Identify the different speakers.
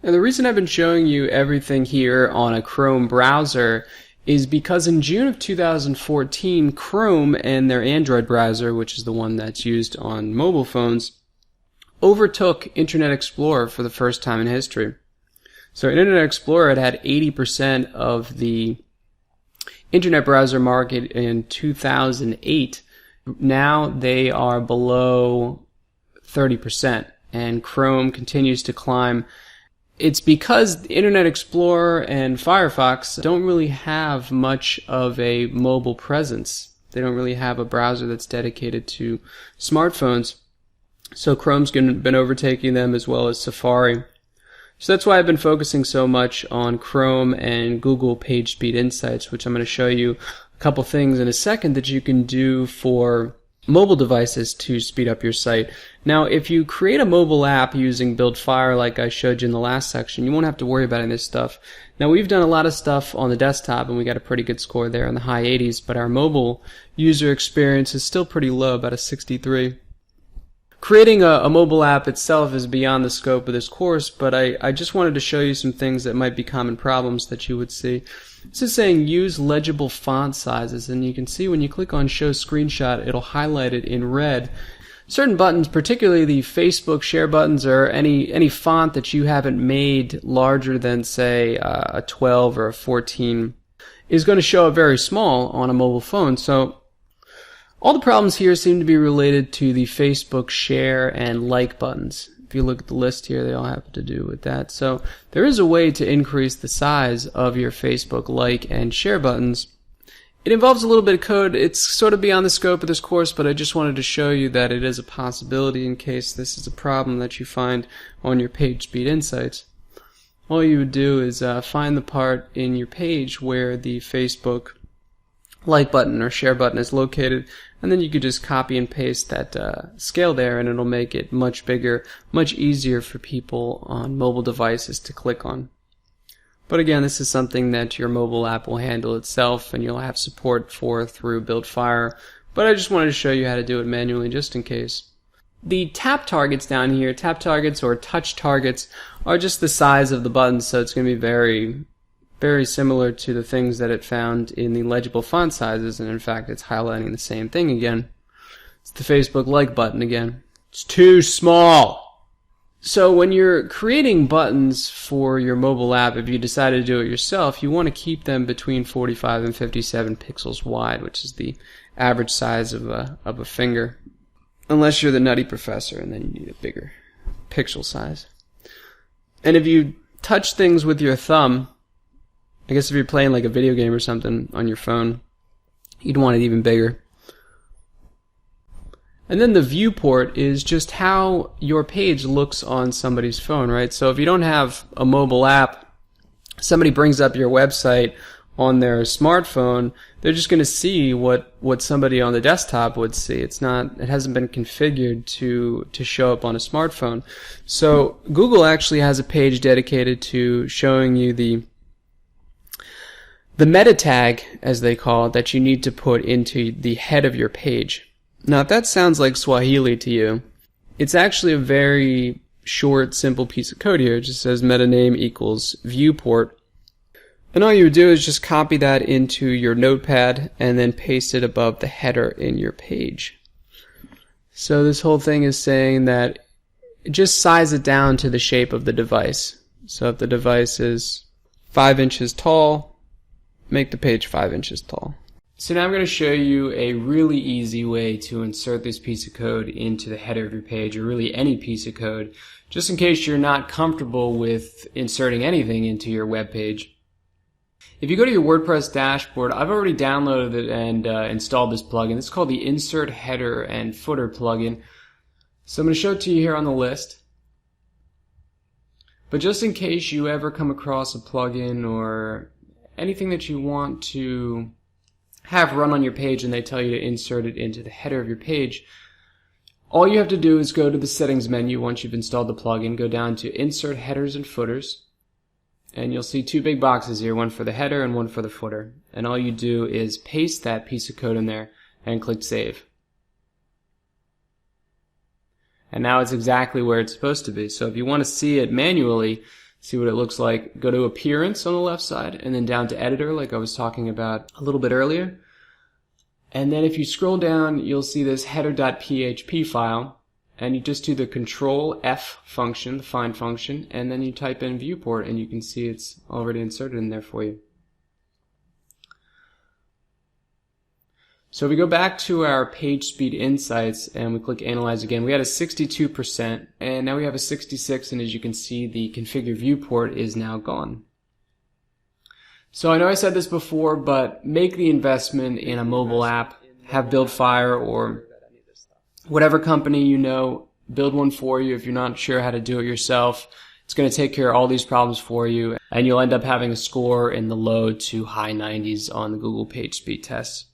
Speaker 1: And the reason I've been showing you everything here on a Chrome browser is because in June of 2014, Chrome and their Android browser, which is the one that's used on mobile phones, overtook Internet Explorer for the first time in history. So Internet Explorer had 80% of the Internet browser market in 2008. Now they are below 30%, and Chrome continues to climb. It's because Internet Explorer and Firefox don't really have much of a mobile presence. They don't really have a browser that's dedicated to smartphones. So Chrome's been overtaking them, as well as Safari. So that's why I've been focusing so much on Chrome and Google PageSpeed Insights, which I'm going to show you a couple things in a second that you can do for mobile devices to speed up your site. Now, if you create a mobile app using BuildFire like I showed you in the last section, you won't have to worry about any of this stuff. Now, we've done a lot of stuff on the desktop and we got a pretty good score there in the high 80s, but our mobile user experience is still pretty low, about a 63. Creating a mobile app itself is beyond the scope of this course, but I just wanted to show you some things that might be common problems that you would see. This is saying use legible font sizes, and you can see when you click on show screenshot, it'll highlight it in red. Certain buttons, particularly the Facebook share buttons or any font that you haven't made larger than, say, a 12 or a 14, is going to show up very small on a mobile phone. So all the problems here seem to be related to the Facebook share and like buttons. If you look at the list here, they all have to do with that. So there is a way to increase the size of your Facebook like and share buttons. It involves a little bit of code. It's sort of beyond the scope of this course, but I just wanted to show you that it is a possibility in case this is a problem that you find on your PageSpeed Insights. All you would do is find the part in your page where the Facebook like button or share button is located, and then you could just copy and paste that scale there, and it'll make it much bigger, much easier for people on mobile devices to click on. But again, this is something that your mobile app will handle itself, and you'll have support for through BuildFire, but I just wanted to show you how to do it manually just in case. The tap targets down here, tap targets or touch targets, are just the size of the buttons, so it's going to be very similar to the things that it found in the legible font sizes, and in fact it's highlighting the same thing again. It's the Facebook like button again. It's too small. So when you're creating buttons for your mobile app, if you decide to do it yourself, you want to keep them between 45 and 57 pixels wide, which is the average size of a finger. Unless you're the nutty professor, and then you need a bigger pixel size. And if you touch things with your thumb, I guess if you're playing like a video game or something on your phone, you'd want it even bigger. And then the viewport is just how your page looks on somebody's phone, right? So if you don't have a mobile app, somebody brings up your website on their smartphone, they're just going to see what somebody on the desktop would see. It hasn't been configured to show up on a smartphone. So Google actually has a page dedicated to showing you the meta tag, as they call it, that you need to put into the head of your page. Now, if that sounds like Swahili to you, it's actually a very short, simple piece of code here. It just says meta name equals viewport. And all you would do is just copy that into your notepad and then paste it above the header in your page. So this whole thing is saying that just size it down to the shape of the device. So if the device is 5 inches tall, make the page 5 inches tall. So now I'm going to show you a really easy way to insert this piece of code into the header of your page, or really any piece of code, just in case you're not comfortable with inserting anything into your web page. If you go to your WordPress dashboard, I've already downloaded it and installed this plugin. It's called the Insert Header and Footer plugin. So I'm going to show it to you here on the list. But just in case you ever come across a plugin or anything that you want to have run on your page and they tell you to insert it into the header of your page, all you have to do is go to the settings menu once you've installed the plugin, go down to Insert Headers and Footers, and you'll see two big boxes here, one for the header and one for the footer. And all you do is paste that piece of code in there and click Save. And now it's exactly where it's supposed to be. So if you want to see it manually, see what it looks like. Go to Appearance on the left side, and then down to Editor, like I was talking about a little bit earlier. And then if you scroll down, you'll see this header.php file, and you just do the Control F function, the find function, and then you type in viewport, and you can see it's already inserted in there for you. So if we go back to our page speed insights and we click Analyze again, we had a 62%, and now we have a 66%, and as you can see, the configure viewport is now gone. So I know I said this before, but make the investment in a mobile app. Have BuildFire or whatever company you know build one for you if you're not sure how to do it yourself. It's going to take care of all these problems for you, and you'll end up having a score in the low to high 90s on the Google PageSpeed test.